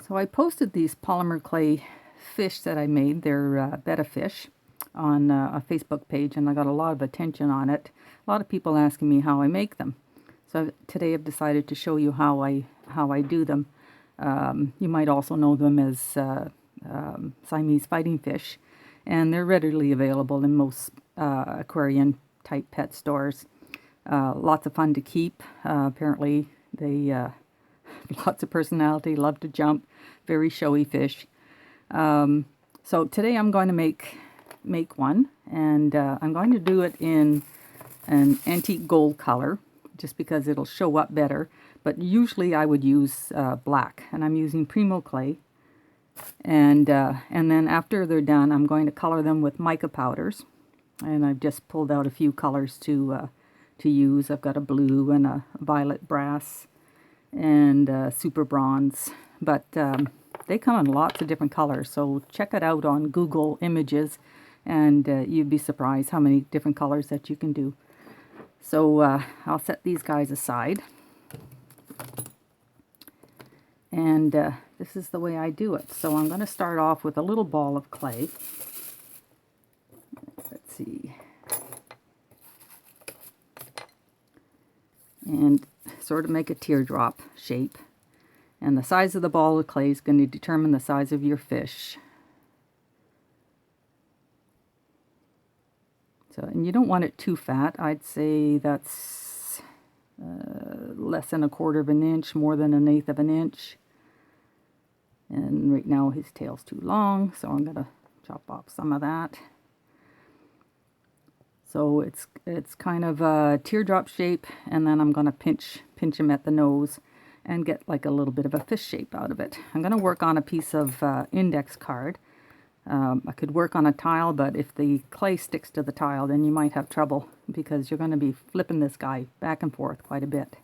So I posted these polymer clay fish that I made. They're Betta Fish on a Facebook page, and I got a lot of attention on it. A lot of people asking me how I make them. So today I've decided to show you how I do them. You might also know them as Siamese fighting fish, and they're readily available in most aquarium type pet stores. Lots of fun to keep. Apparently they lots of personality, love to jump, very showy fish. So today I'm going to make one, and I'm going to do it in an antique gold color just because it'll show up better, but usually I would use black, and I'm using Premo clay. And then after they're done, I'm going to color them with mica powders, and I've just pulled out a few colors to use. I've got a blue and a violet brass and super bronze, but they come in lots of different colors, so check it out on Google Images, and you'd be surprised how many different colors that you can do. So I'll set these guys aside, and this is the way I do it. So I'm going to start off with a little ball of clay. Let's see. And sort of make a teardrop shape. And the size of the ball of clay is going to determine the size of your fish. So, and you don't want it too fat. I'd say that's less than 1/4 of an inch, more than 1/8 of an inch. And right now his tail's too long, so I'm going to chop off some of that. So it's kind of a teardrop shape, and then I'm going to pinch him at the nose and get like a little bit of a fish shape out of it. I'm going to work on a piece of index card. I could work on a tile, but if the clay sticks to the tile, then you might have trouble because you're going to be flipping this guy back and forth quite a bit.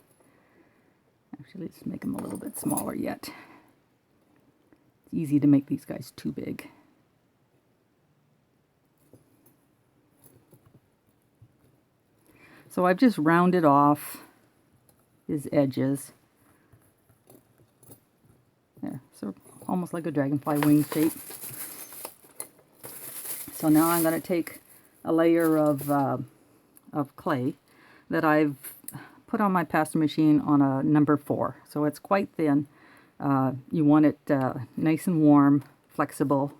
Actually, let's make him a little bit smaller yet. It's easy to make these guys too big. So I've just rounded off his edges. There, so almost like a dragonfly wing shape. So now I'm going to take a layer of clay that I've put on my pasta machine on a number 4. So it's quite thin. You want it nice and warm, flexible.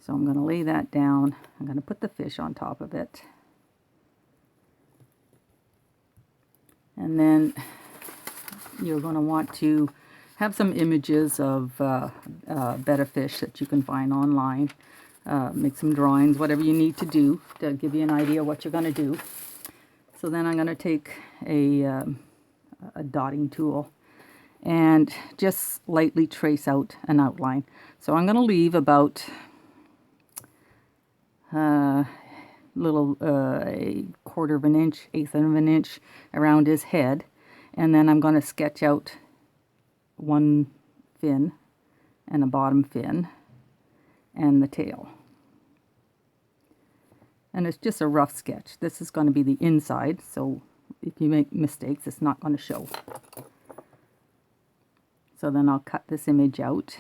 So I'm going to lay that down. I'm going to put the fish on top of it. And then you're going to want to have some images of Betta fish that you can find online. Make some drawings, whatever you need to do to give you an idea what you're going to do. So then I'm going to take a dotting tool and just lightly trace out an outline. So I'm going to leave about a 1/4 of an inch, 1/8 of an inch around his head, and then I'm going to sketch out one fin and a bottom fin and the tail. And it's just a rough sketch. This is going to be the inside, so if you make mistakes, it's not going to show. So then I'll cut this image out.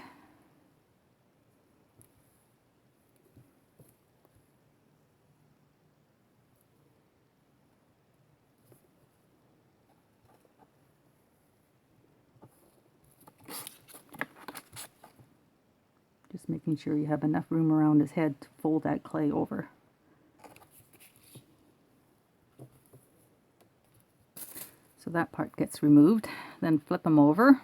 Just making sure you have enough room around his head to fold that clay over. So that part gets removed. Then flip them over,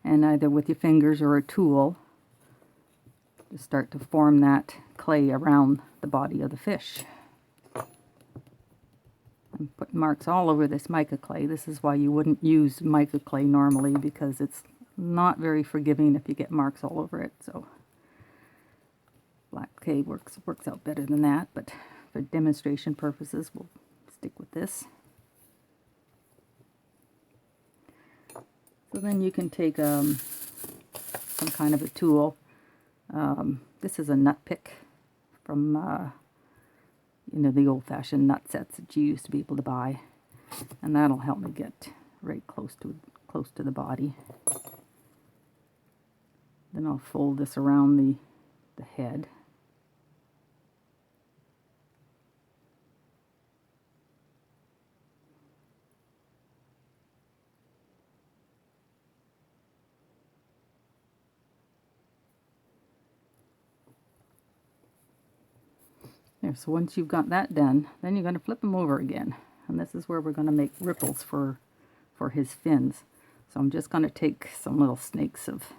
and either with your fingers or a tool, just start to form that clay around the body of the fish. I'm putting marks all over this mica clay. This is why you wouldn't use mica clay normally, because it's not very forgiving if you get marks all over it. So black clay works out better than that, but for demonstration purposes we'll stick with this. So then you can take some kind of a tool. This is a nut pick from the old-fashioned nut sets that you used to be able to buy. and that'll help me get right close to the body. Then I'll fold this around the head. There, so once you've got that done, then you're going to flip them over again. And this is where we're going to make ripples for his fins. So I'm just going to take some little snakes of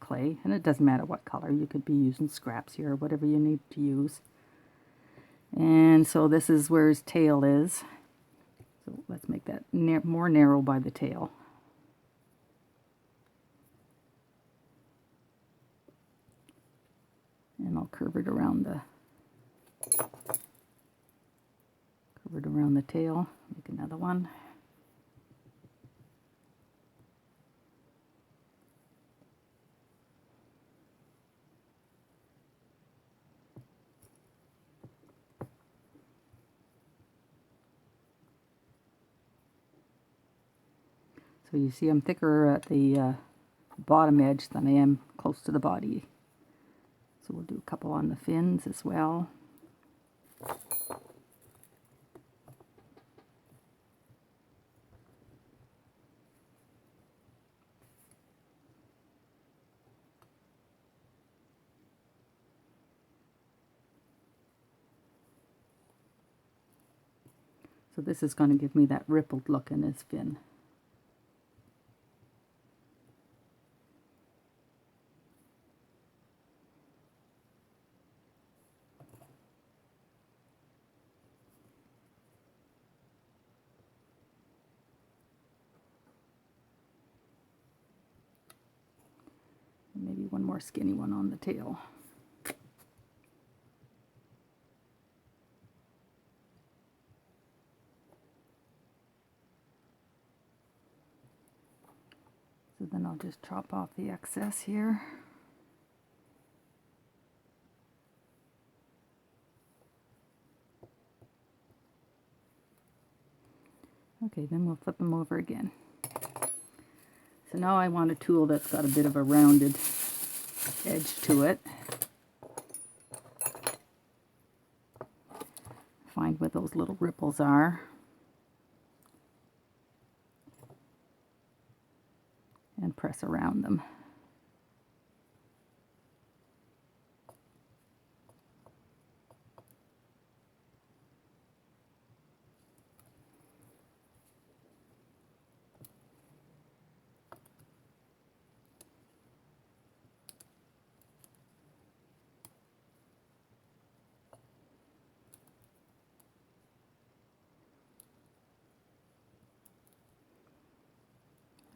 clay, and it doesn't matter what color. You could be using scraps here, whatever you need to use. And so this is where his tail is. So let's make that more narrow by the tail. And I'll curve it around the tail. Make another one. So you see I'm thicker at the bottom edge than I am close to the body. So we'll do a couple on the fins as well. So this is going to give me that rippled look in his fin. And maybe one more skinny one on the tail. So then I'll just chop off the excess here. Okay, then we'll flip them over again. So now I want a tool that's got a bit of a rounded edge to it. Find where those little ripples are. And press around them.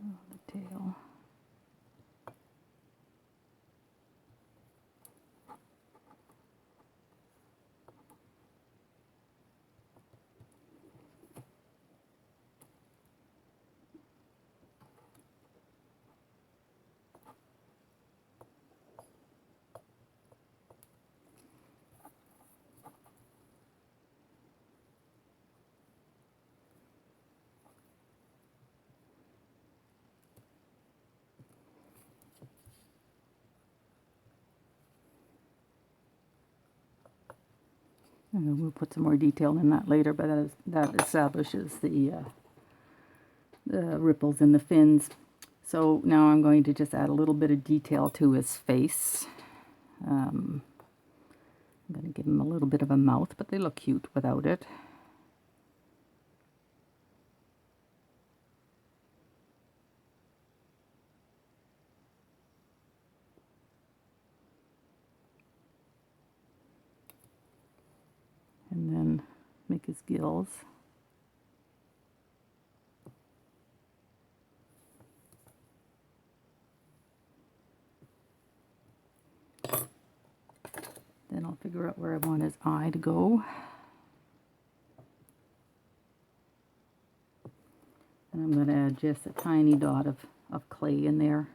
Oh, the tail. And we'll put some more detail in that later, but that establishes the ripples in the fins. So now I'm going to just add a little bit of detail to his face. I'm going to give him a little bit of a mouth, but they look cute without it. And then make his gills. Then I'll figure out where I want his eye to go. And I'm going to add just a tiny dot of clay in there.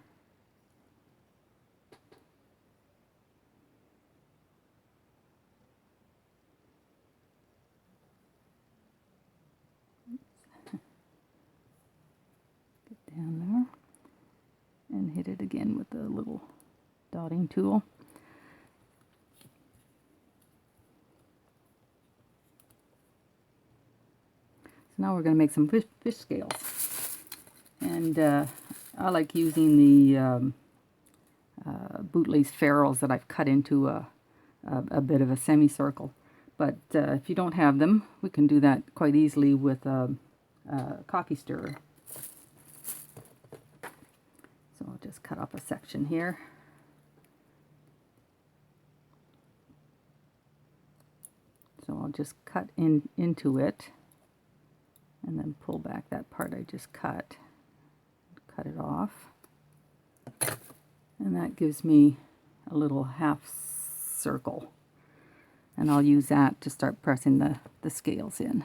hit it again with the little dotting tool. So now we're going to make some fish scales. And I like using the bootlace ferrules that I've cut into a bit of a semicircle. But if you don't have them, we can do that quite easily with a coffee stirrer. So I'll just cut off a section here. So I'll just cut into it and then pull back that part I just cut it off. And that gives me a little half circle. And I'll use that to start pressing the scales in.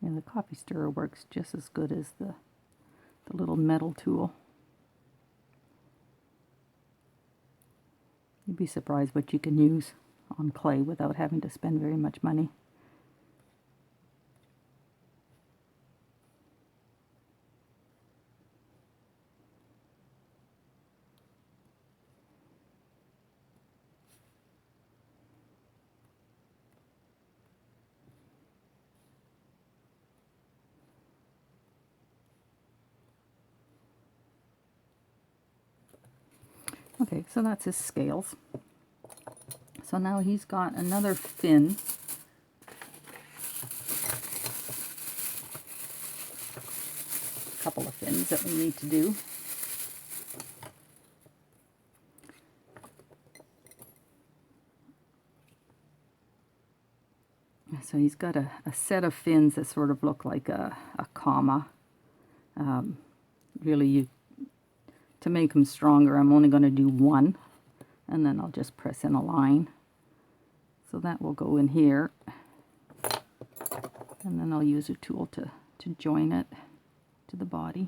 And the coffee stirrer works just as good as the little metal tool. You'd be surprised what you can use on clay without having to spend very much money. Okay, so that's his scales. So now he's got another fin. A couple of fins that we need to do. So he's got a set of fins that sort of look like a comma. Really, to make them stronger, I'm only going to do one, and then I'll just press in a line. So that will go in here, and then I'll use a tool to join it to the body.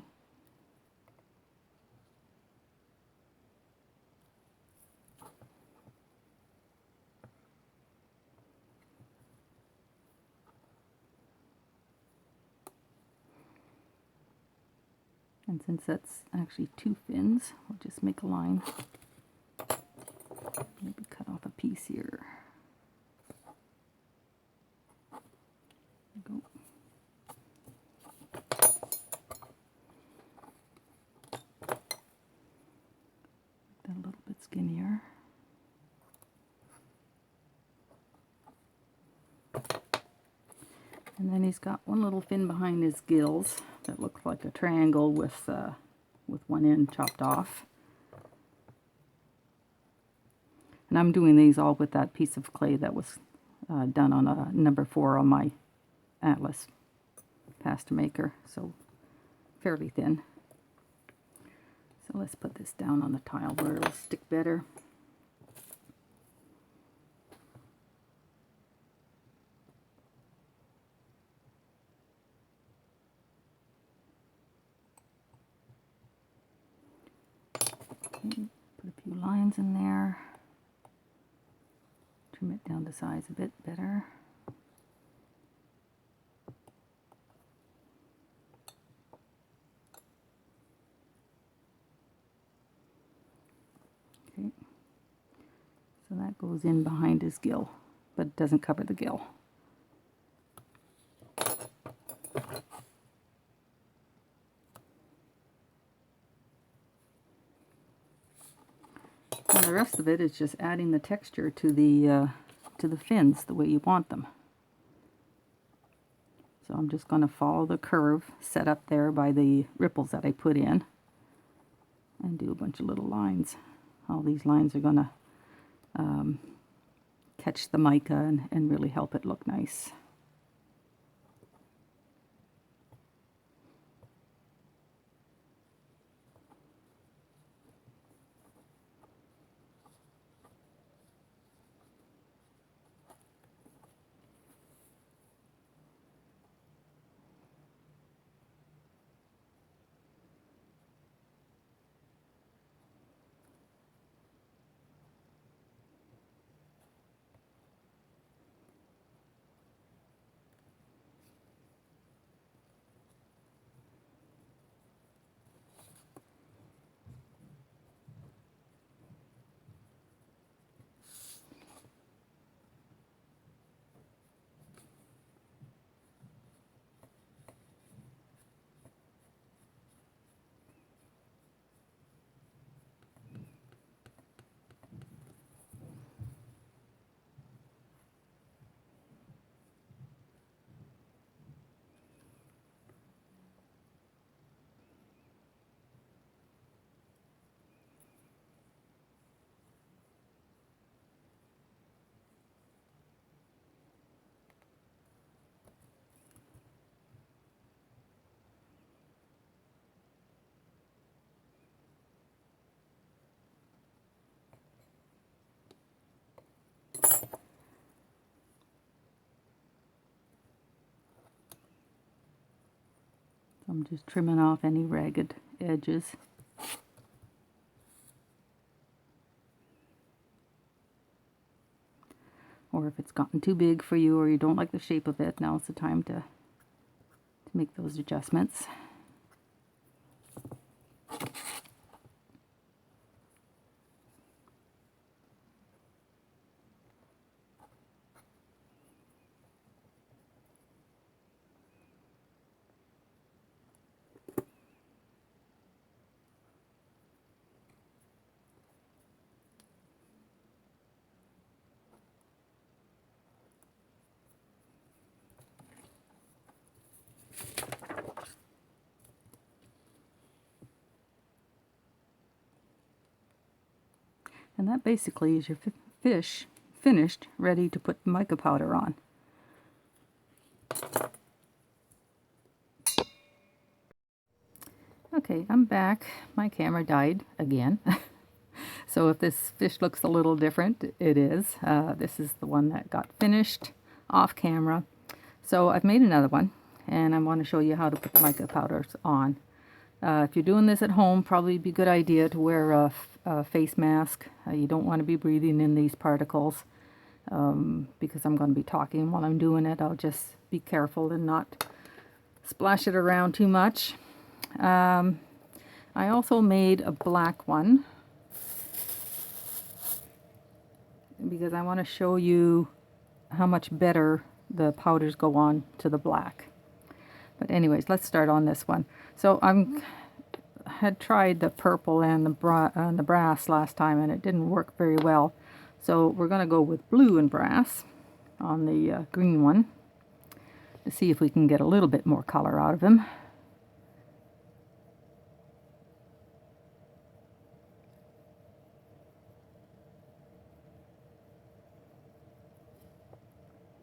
And since that's actually two fins, we'll just make a line. Maybe cut off a piece here. There we go. Make that a little bit skinnier. And then he's got one little fin behind his gills that looks like a triangle with one end chopped off. And I'm doing these all with that piece of clay that was done on a number 4 on my Atlas pasta maker, so fairly thin. So let's put this down on the tile where it'll stick better. Put a few lines in there. Trim it down to size a bit better. Okay. So that goes in behind his gill, but it doesn't cover the gill. Now the rest of it is just adding the texture to the fins the way you want them. So I'm just going to follow the curve set up there by the ripples that I put in and do a bunch of little lines. All these lines are going to catch the mica and really help it look nice. I'm just trimming off any ragged edges. Or if it's gotten too big for you or you don't like the shape of it, now's the time to make those adjustments. And that basically is your fish finished, ready to put the mica powder on. Okay, I'm back. My camera died again. So if this fish looks a little different, it is. This is the one that got finished off camera. So I've made another one, and I want to show you how to put the mica powders on. If you're doing this at home, probably be a good idea to wear a face mask. You don't want to be breathing in these particles because I'm going to be talking while I'm doing it. I'll just be careful and not splash it around too much. I also made a black one because I want to show you how much better the powders go on to the black. But anyways, let's start on this one. So had tried the purple and the brass last time, and it didn't work very well. So we're going to go with blue and brass on the green one to see if we can get a little bit more color out of him.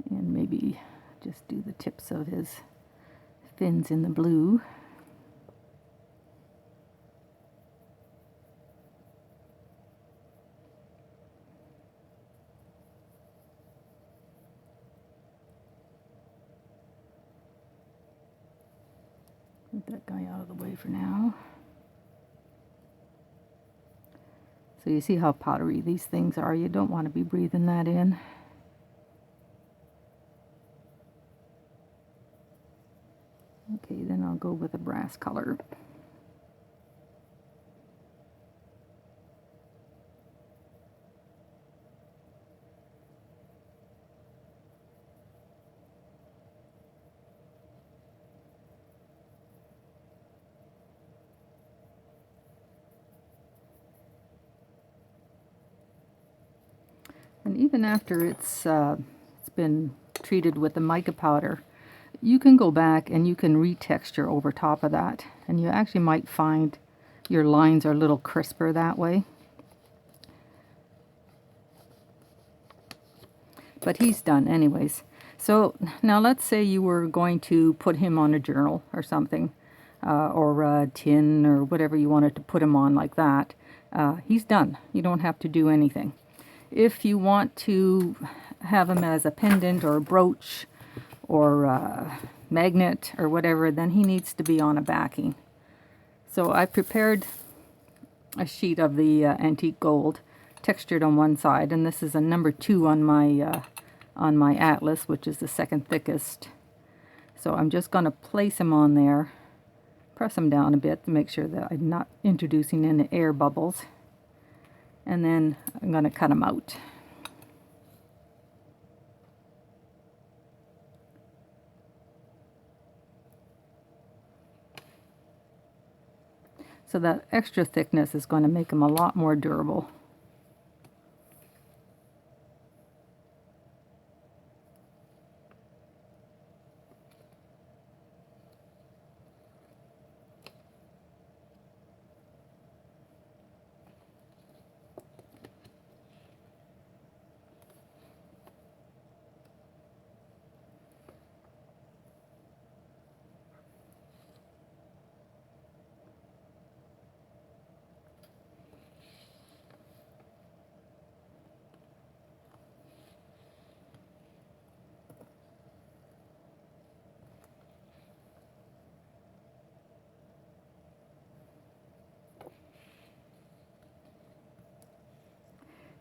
And maybe just do the tips of his fins in the blue. Get that guy out of the way for now. So you see how powdery these things are. You don't want to be breathing that in. Okay, then I'll go with a brass color. And even after it's been treated with the mica powder, you can go back and you can retexture over top of that, and you actually might find your lines are a little crisper that way. But he's done anyways. So now let's say you were going to put him on a journal or something, or a tin or whatever you wanted to put him on like that. He's done. You don't have to do anything. If you want to have him as a pendant or a brooch or a magnet or whatever, then he needs to be on a backing. So I prepared a sheet of the antique gold, textured on one side, and this is a number 2 on my atlas, which is the second thickest. So I'm just going to place him on there, press him down a bit to make sure that I'm not introducing any air bubbles, and then I'm going to cut him out. So that extra thickness is going to make them a lot more durable.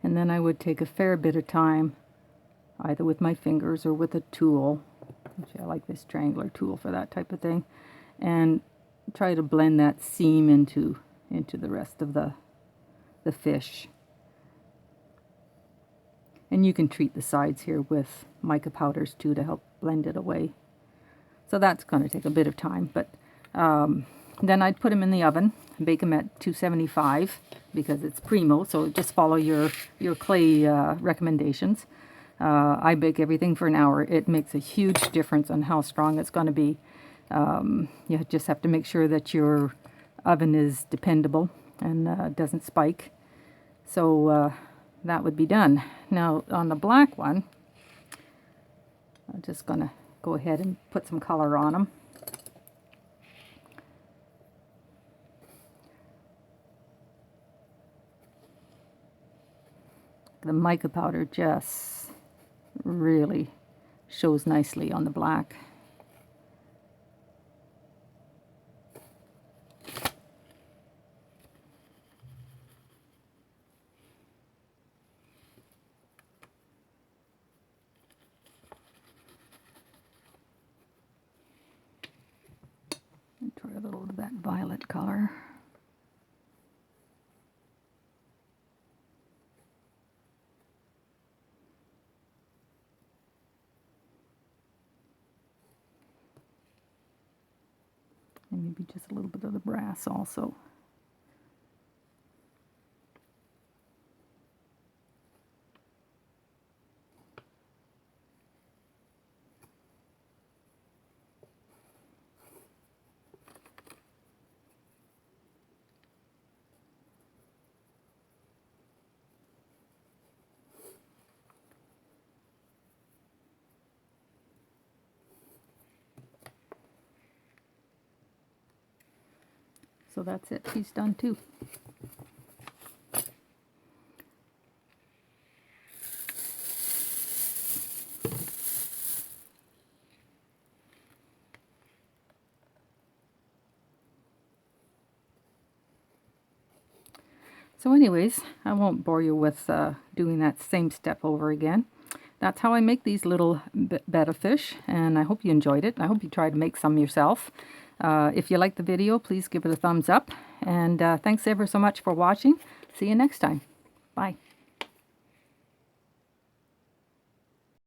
And then I would take a fair bit of time, either with my fingers or with a tool, which I like this triangular tool for that type of thing, and try to blend that seam into the rest of the fish. And you can treat the sides here with mica powders too to help blend it away. So that's going to take a bit of time, but then I'd put them in the oven, bake them at 275 because it's Premo, so just follow your clay recommendations. I bake everything for an hour. It makes a huge difference on how strong it's going to be. You just have to make sure that your oven is dependable and doesn't spike. So that would be done. Now on the black one, I'm just going to go ahead and put some color on them. The mica powder just really shows nicely on the black. And try a little of that violet color. And maybe just a little bit of the brass also. So that's it, he's done too. So anyways, I won't bore you with doing that same step over again. That's how I make these little betta fish, and I hope you enjoyed it. I hope you try to make some yourself. If you liked the video, please give it a thumbs up, and thanks ever so much for watching. See you next time. Bye.